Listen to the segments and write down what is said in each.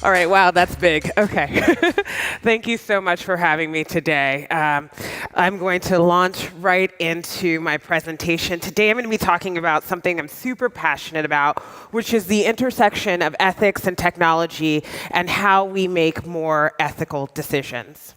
All right, wow, that's big. Okay. Thank you so much for having me today. I'm going to launch right into my presentation. Today I'm going to be talking about something I'm super passionate about, which is the intersection of ethics and technology and how we make more ethical decisions.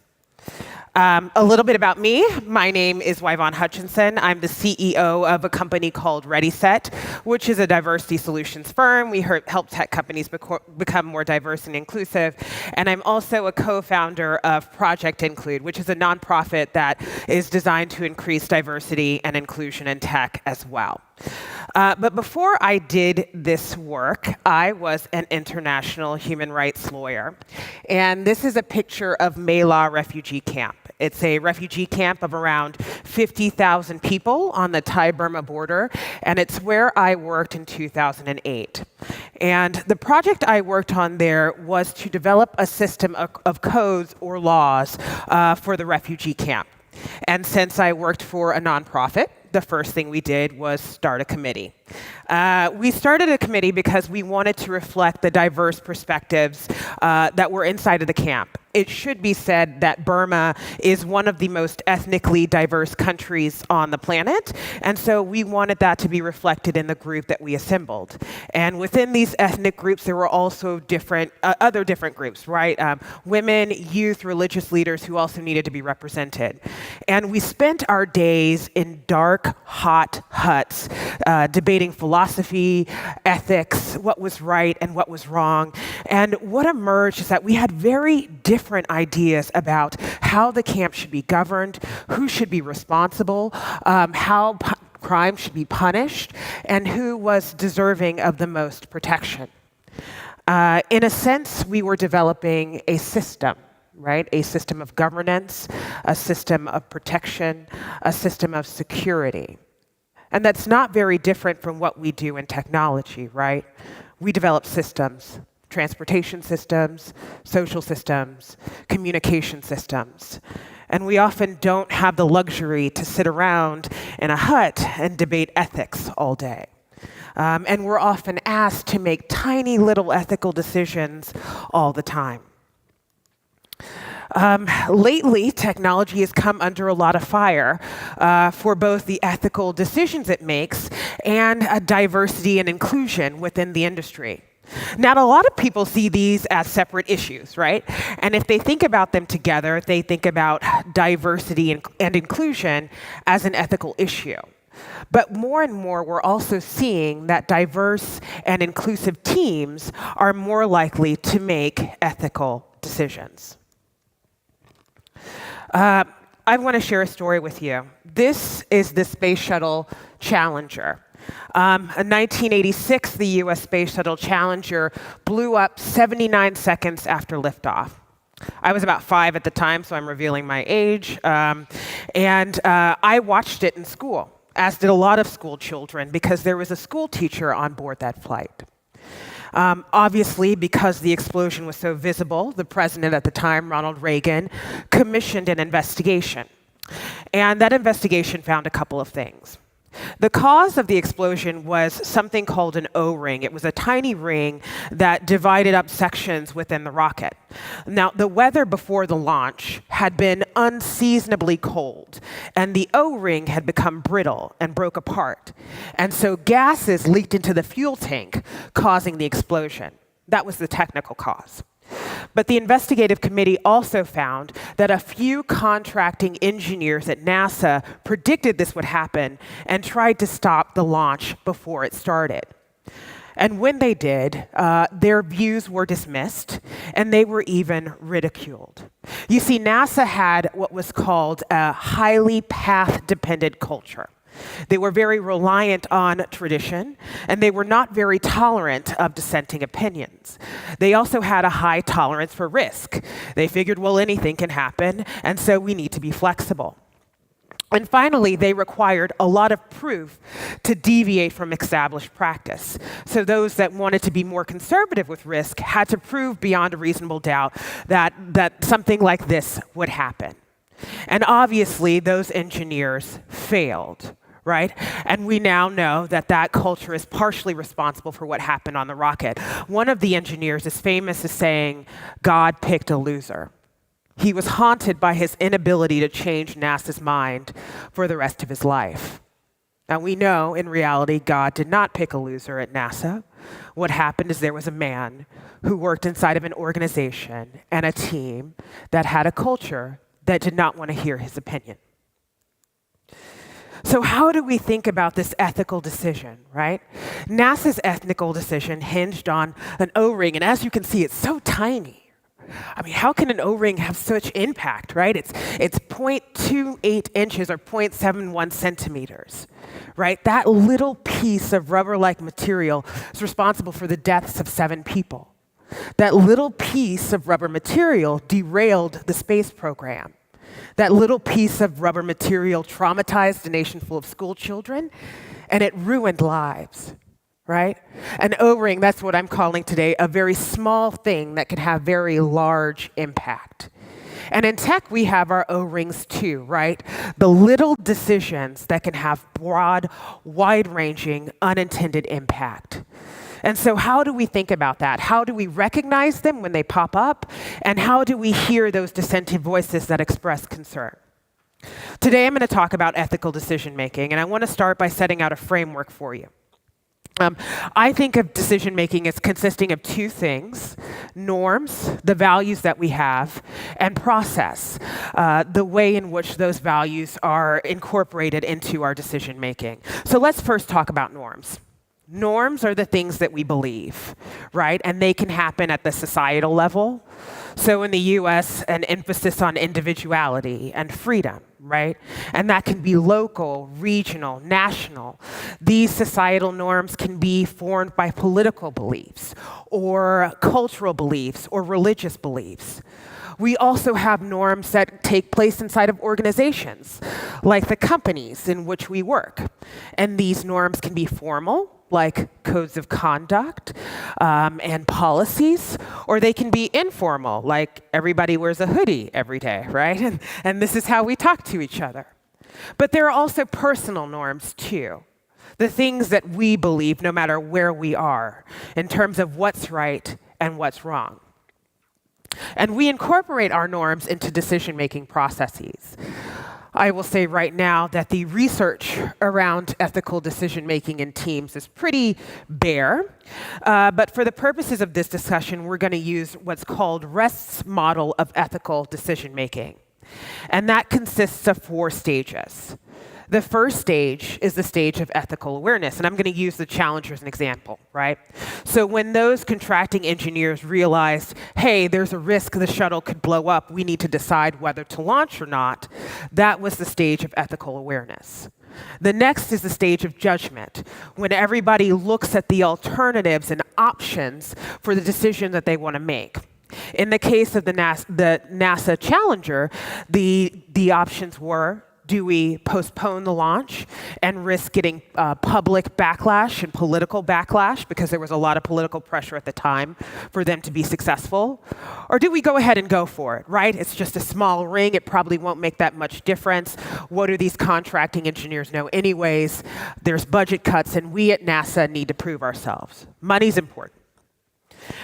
A little bit about me. My name is Y-Vonne Hutchinson. I'm the CEO of a company called ReadySet, which is a diversity solutions firm. We help tech companies become more diverse and inclusive. And I'm also a co-founder of Project Include, which is a nonprofit that is designed to increase diversity and inclusion in tech as well. But before I did this work, I was an international human rights lawyer. And this is a picture of Mela refugee camp. It's a refugee camp of around 50,000 people on the Thai-Burma border, and it's where I worked in 2008. And the project I worked on there was to develop a system of codes or laws for the refugee camp. And since I worked for a nonprofit, the first thing we did was start a committee. We started a committee because we wanted to reflect the diverse perspectives that were inside of the camp. It should be said that Burma is one of the most ethnically diverse countries on the planet, and so we wanted that to be reflected in the group that we assembled. And within these ethnic groups, there were also other different groups, right? Women, youth, religious leaders who also needed to be represented. And we spent our days in dark, hot huts debating philosophy, ethics, what was right and what was wrong. And what emerged is that we had very different ideas about how the camp should be governed, who should be responsible, how crime should be punished, and who was deserving of the most protection. In a sense, we were developing a system, right? A system of governance, a system of protection, a system of security. And that's not very different from what we do in technology, right? We develop systems, transportation systems, social systems, communication systems. And we often don't have the luxury to sit around in a hut and debate ethics all day. And we're often asked to make tiny little ethical decisions all the time. Lately, technology has come under a lot of fire for both the ethical decisions it makes and diversity and inclusion within the industry. Now, a lot of people see these as separate issues, right? And if they think about them together, they think about diversity and inclusion as an ethical issue. But more and more, we're also seeing that diverse and inclusive teams are more likely to make ethical decisions. I want to share a story with you. This is the Space Shuttle Challenger. In 1986, the US Space Shuttle Challenger blew up 79 seconds after liftoff. I was about 5 at the time, so I'm revealing my age. And I watched it in school, as did a lot of school children, because there was a school teacher on board that flight. Obviously, because the explosion was so visible, the president at the time, Ronald Reagan, commissioned an investigation. And that investigation found a couple of things. The cause of the explosion was something called an O-ring. It was a tiny ring that divided up sections within the rocket. Now, the weather before the launch had been unseasonably cold, and the O-ring had become brittle and broke apart. And so gases leaked into the fuel tank, causing the explosion. That was the technical cause. But the investigative committee also found that a few contracting engineers at NASA predicted this would happen and tried to stop the launch before it started. And when they did, their views were dismissed, and they were even ridiculed. You see, NASA had what was called a highly path-dependent culture. They were very reliant on tradition, and they were not very tolerant of dissenting opinions. They also had a high tolerance for risk. They figured, well, anything can happen, and so we need to be flexible. And finally, they required a lot of proof to deviate from established practice. So those that wanted to be more conservative with risk had to prove beyond a reasonable doubt that something like this would happen. And obviously, those engineers failed right? And we now know that that culture is partially responsible for what happened on the rocket. One of the engineers is famous as saying, "God picked a loser." He was haunted by his inability to change NASA's mind for the rest of his life. Now we know, in reality, God did not pick a loser at NASA. What happened is there was a man who worked inside of an organization and a team that had a culture that did not want to hear his opinion. So how do we think about this ethical decision, right? NASA's ethical decision hinged on an O-ring, and as you can see, it's so tiny. I mean, how can an O-ring have such impact, right? It's 0.28 inches or 0.71 centimeters, right? That little piece of rubber-like material is responsible for the deaths of 7 people. That little piece of rubber material derailed the space program. That little piece of rubber material traumatized a nation full of school children, and it ruined lives, right? An O-ring, that's what I'm calling today, a very small thing that can have very large impact. And in tech, we have our O-rings too, right? The little decisions that can have broad, wide-ranging, unintended impact. And so how do we think about that? How do we recognize them when they pop up? And how do we hear those dissenting voices that express concern? Today, I'm going to talk about ethical decision-making, and I want to start by setting out a framework for you. I think of decision-making as consisting of 2 things: norms, the values that we have, and process, the way in which those values are incorporated into our decision-making. So let's first talk about norms. Norms are the things that we believe, right? And they can happen at the societal level. So in the US, an emphasis on individuality and freedom, right? And that can be local, regional, national. These societal norms can be formed by political beliefs or cultural beliefs or religious beliefs. We also have norms that take place inside of organizations, like the companies in which we work. And these norms can be formal, like codes of conduct and policies, or they can be informal, like everybody wears a hoodie every day, right? And this is how we talk to each other. But there are also personal norms too, the things that we believe no matter where we are, in terms of what's right and what's wrong. And we incorporate our norms into decision-making processes. I will say right now that the research around ethical decision-making in teams is pretty bare. But for the purposes of this discussion, we're going to use what's called REST's model of ethical decision-making. And that consists of 4 stages. The first stage is the stage of ethical awareness, and I'm going to use the Challenger as an example, right? So when those contracting engineers realized, hey, there's a risk the shuttle could blow up, we need to decide whether to launch or not, that was the stage of ethical awareness. The next is the stage of judgment, when everybody looks at the alternatives and options for the decision that they want to make. In the case of the NASA Challenger, the options were: do we postpone the launch and risk getting public backlash and political backlash, because there was a lot of political pressure at the time for them to be successful? Or do we go ahead and go for it, right? It's just a small ring. It probably won't make that much difference. What do these contracting engineers know anyways? There's budget cuts, and we at NASA need to prove ourselves. Money's important.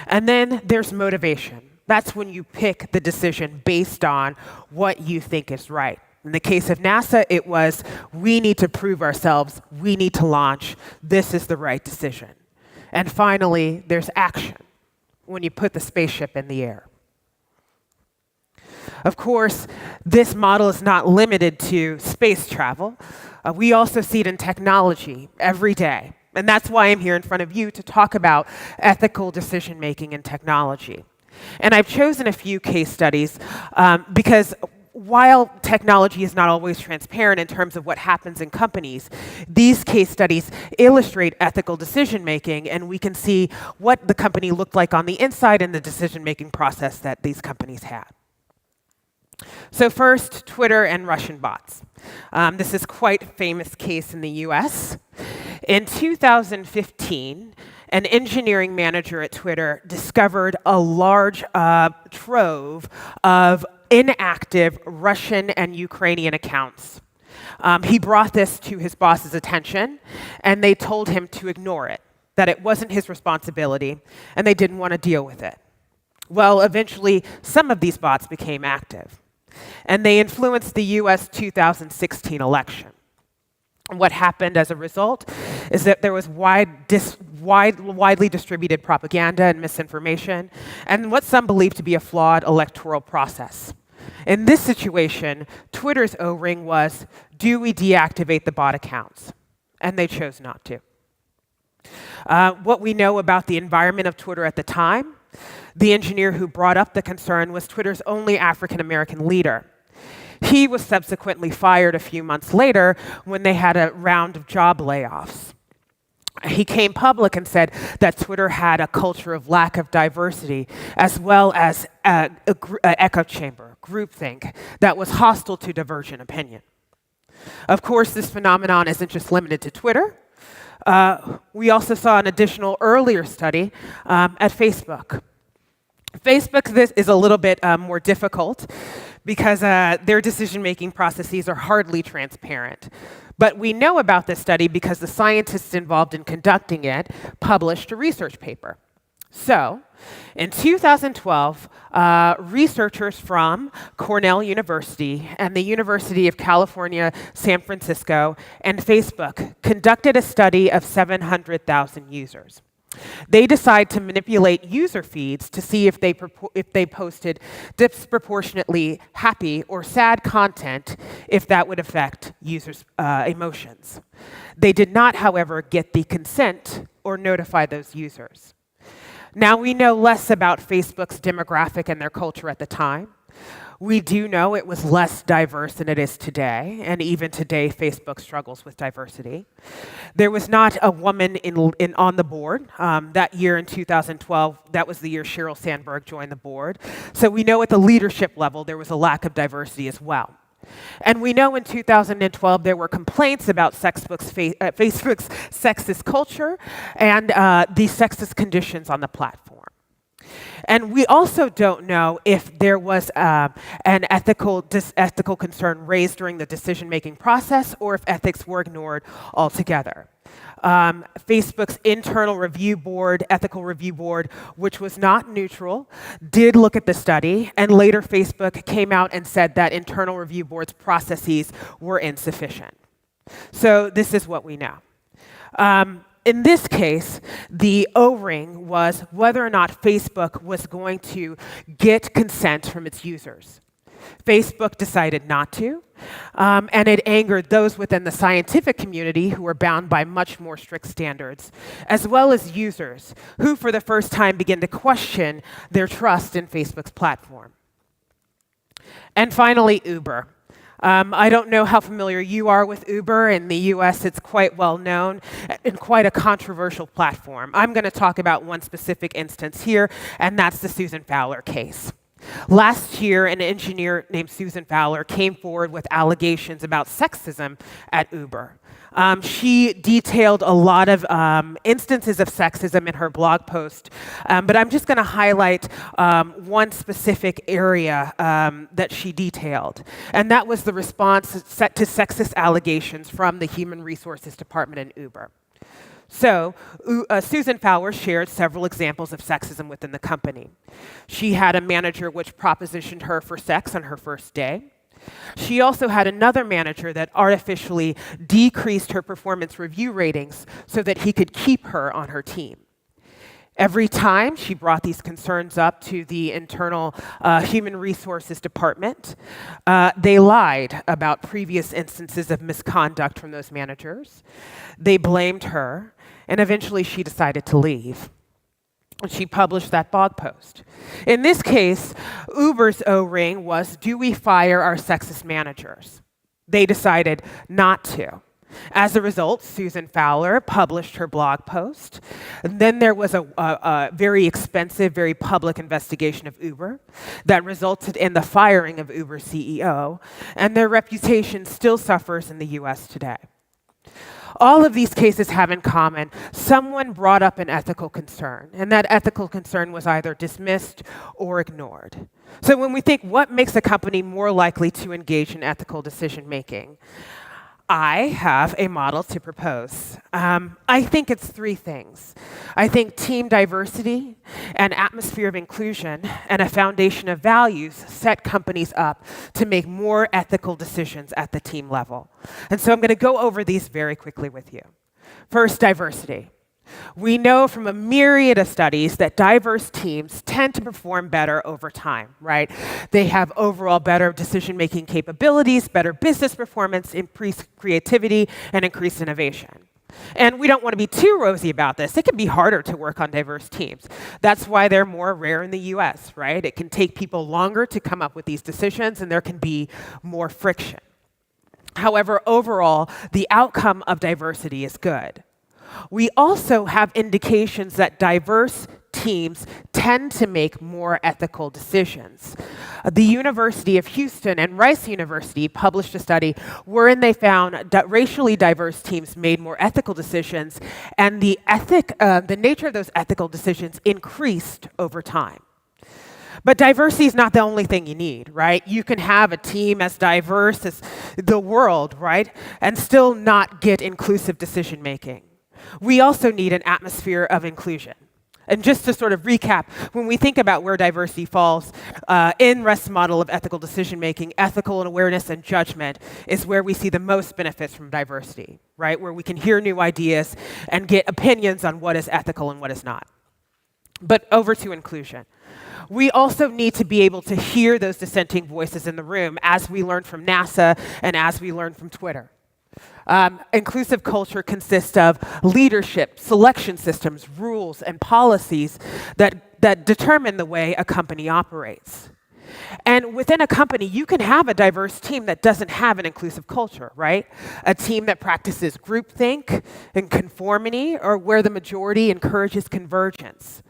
And then there's motivation. That's when you pick the decision based on what you think is right. In the case of NASA, it was, we need to prove ourselves, we need to launch, this is the right decision. And finally, there's action, when you put the spaceship in the air. Of course, this model is not limited to space travel. We also see it in technology every day. And that's why I'm here in front of you to talk about ethical decision-making in technology. And I've chosen a few case studies because while technology is not always transparent in terms of what happens in companies, these case studies illustrate ethical decision-making, and we can see what the company looked like on the inside and the decision-making process that these companies had. So first, Twitter and Russian bots. This is quite a famous case in the US. In 2015, an engineering manager at Twitter discovered a large trove of inactive Russian and Ukrainian accounts. He brought this to his boss's attention, and they told him to ignore it, that it wasn't his responsibility, and they didn't want to deal with it. Well, eventually, some of these bots became active, and they influenced the US 2016 election. And what happened as a result is that there was widely distributed propaganda and misinformation, and what some believe to be a flawed electoral process. In this situation, Twitter's O-ring was, do we deactivate the bot accounts? And they chose not to. What we know about the environment of Twitter at the time, the engineer who brought up the concern was Twitter's only African-American leader. He was subsequently fired a few months later when they had a round of job layoffs. He came public and said that Twitter had a culture of lack of diversity, as well as an echo chamber, groupthink, that was hostile to divergent opinion. Of course, this phenomenon isn't just limited to Twitter. We also saw an additional earlier study at Facebook. Facebook, this is a little bit more difficult because their decision-making processes are hardly transparent. But we know about this study because the scientists involved in conducting it published a research paper. So, in 2012, researchers from Cornell University and the University of California, San Francisco, and Facebook conducted a study of 700,000 users. They decide to manipulate user feeds to see if they posted disproportionately happy or sad content, if that would affect users' emotions. They did not, however, get the consent or notify those users. Now we know less about Facebook's demographic and their culture at the time. We do know it was less diverse than it is today, and even today, Facebook struggles with diversity. There was not a woman on the board. That year in 2012, that was the year Sheryl Sandberg joined the board. So we know at the leadership level, there was a lack of diversity as well. And we know in 2012, there were complaints about Facebook's sexist culture and the sexist conditions on the platform. And we also don't know if there was an ethical concern raised during the decision-making process or if ethics were ignored altogether. Facebook's internal review board, ethical review board, which was not neutral, did look at the study, and later Facebook came out and said that internal review board's processes were insufficient. So this is what we know. In this case, the O-ring was whether or not Facebook was going to get consent from its users. Facebook decided not to, and it angered those within the scientific community who were bound by much more strict standards, as well as users who, for the first time, began to question their trust in Facebook's platform. And finally, Uber. I don't know how familiar you are with Uber. In the US, it's quite well known and quite a controversial platform. I'm going to talk about one specific instance here, and that's the Susan Fowler case. Last year, an engineer named Susan Fowler came forward with allegations about sexism at Uber. She detailed a lot of instances of sexism in her blog post, but I'm just going to highlight one specific area that she detailed, and that was the response to sexist allegations from the Human Resources Department in Uber. So, Susan Fowler shared several examples of sexism within the company. She had a manager which propositioned her for sex on her first day. She also had another manager that artificially decreased her performance review ratings so that he could keep her on her team. Every time she brought these concerns up to the internal Human Resources Department, they lied about previous instances of misconduct from those managers. They blamed her, and eventually she decided to leave. She published that blog post. In this case, Uber's O-ring was, do we fire our sexist managers? They decided not to. As a result, Susan Fowler published her blog post. And then there was a very expensive, very public investigation of Uber that resulted in the firing of Uber's CEO, and their reputation still suffers in the US today. All of these cases have in common, someone brought up an ethical concern, and that ethical concern was either dismissed or ignored. So when we think what makes a company more likely to engage in ethical decision-making, I have a model to propose. I think it's three things. I think team diversity, an atmosphere of inclusion, and a foundation of values set companies up to make more ethical decisions at the team level. And so I'm going to go over these very quickly with you. First, diversity. We know from a myriad of studies that diverse teams tend to perform better over time, right? They have overall better decision-making capabilities, better business performance, increased creativity, and increased innovation. And we don't want to be too rosy about this. It can be harder to work on diverse teams. That's why they're more rare in the US, right? It can take people longer to come up with these decisions, and there can be more friction. However, overall, the outcome of diversity is good. We also have indications that diverse teams tend to make more ethical decisions. The University of Houston and Rice University published a study wherein they found that racially diverse teams made more ethical decisions, and the nature of those ethical decisions increased over time. But diversity is not the only thing you need, right? You can have a team as diverse as the world, right, and still not get inclusive decision making. We also need an atmosphere of inclusion. And just to sort of recap, when we think about where diversity falls in Rest's model of ethical decision-making, ethical awareness and judgment is where we see the most benefits from diversity, right? Where we can hear new ideas and get opinions on what is ethical and what is not. But over to inclusion. We also need to be able to hear those dissenting voices in the room, as we learned from NASA and as we learned from Twitter. Inclusive culture consists of leadership, selection systems, rules, and policies that determine the way a company operates. And within a company, you can have a diverse team that doesn't have an inclusive culture, right? A team that practices groupthink and conformity, or where the majority encourages convergence.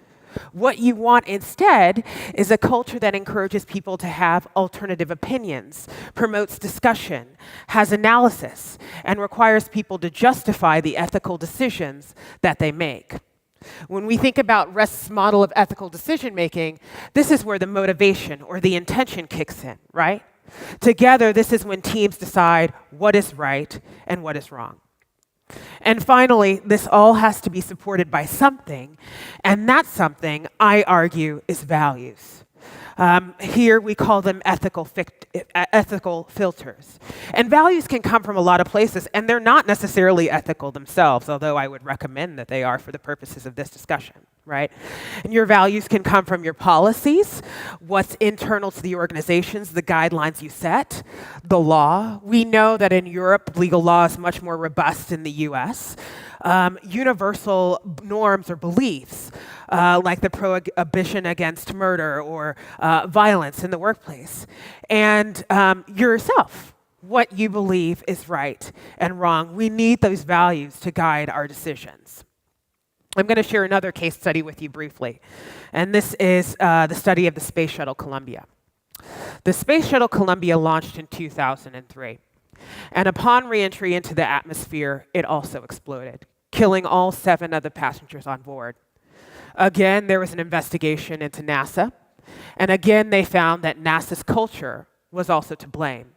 What you want instead is a culture that encourages people to have alternative opinions, promotes discussion, has analysis, and requires people to justify the ethical decisions that they make. When we think about Rest's model of ethical decision-making, this is where the motivation or the intention kicks in, right? Together, this is when teams decide what is right and what is wrong. And finally, this all has to be supported by something, and that something, I argue, is values. Here we call them ethical filters. And values can come from a lot of places, and they're not necessarily ethical themselves, although I would recommend that they are for the purposes of this discussion, right? And your values can come from your policies, what's internal to the organizations, the guidelines you set, the law. We know that in Europe, legal law is much more robust in the US. Universal norms or beliefs, like the prohibition against murder or violence in the workplace. And yourself, what you believe is right and wrong. We need those values to guide our decisions. I'm going to share another case study with you briefly. And this is the study of the Space Shuttle Columbia. The Space Shuttle Columbia launched in 2003. And upon re-entry into the atmosphere, it also exploded, killing all 7 of the passengers on board. Again, there was an investigation into NASA. And again, they found that NASA's culture was also to blame.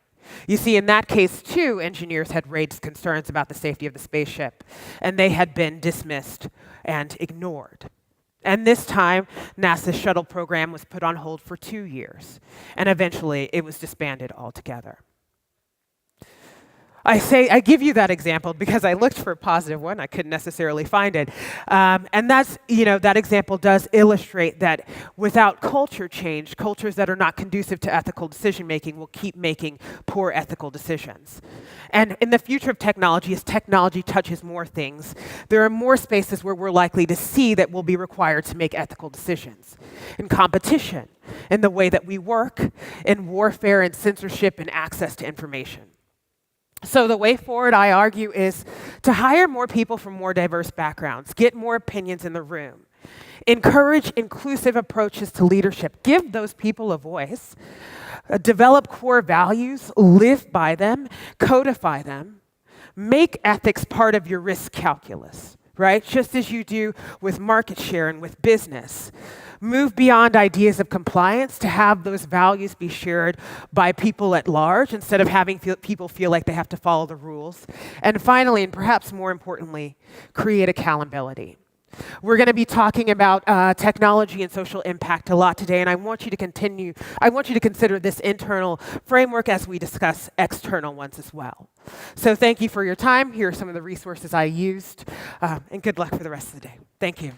You see, in that case, too, engineers had raised concerns about the safety of the spaceship, and they had been dismissed and ignored. And this time, NASA's shuttle program was put on hold for 2 years, and eventually it was disbanded altogether. I give you that example because I looked for a positive one. I couldn't necessarily find it. And that's, that example does illustrate that without culture change, cultures that are not conducive to ethical decision making will keep making poor ethical decisions. And in the future of technology, as technology touches more things, there are more spaces where we're likely to see that will be required to make ethical decisions. In competition, in the way that we work, in warfare and censorship and access to information. So the way forward, I argue, is to hire more people from more diverse backgrounds, get more opinions in the room, encourage inclusive approaches to leadership, give those people a voice, develop core values, live by them, codify them, make ethics part of your risk calculus, right? Just as you do with market share and with business. move beyond ideas of compliance to have those values be shared by people at large instead of having people feel like they have to follow the rules. And finally, and perhaps more importantly, create accountability. We're going to be talking about technology and social impact a lot today, and I want you to consider this internal framework as we discuss external ones as well. So thank you for your time. Here are some of the resources I used, and good luck for the rest of the day. Thank you.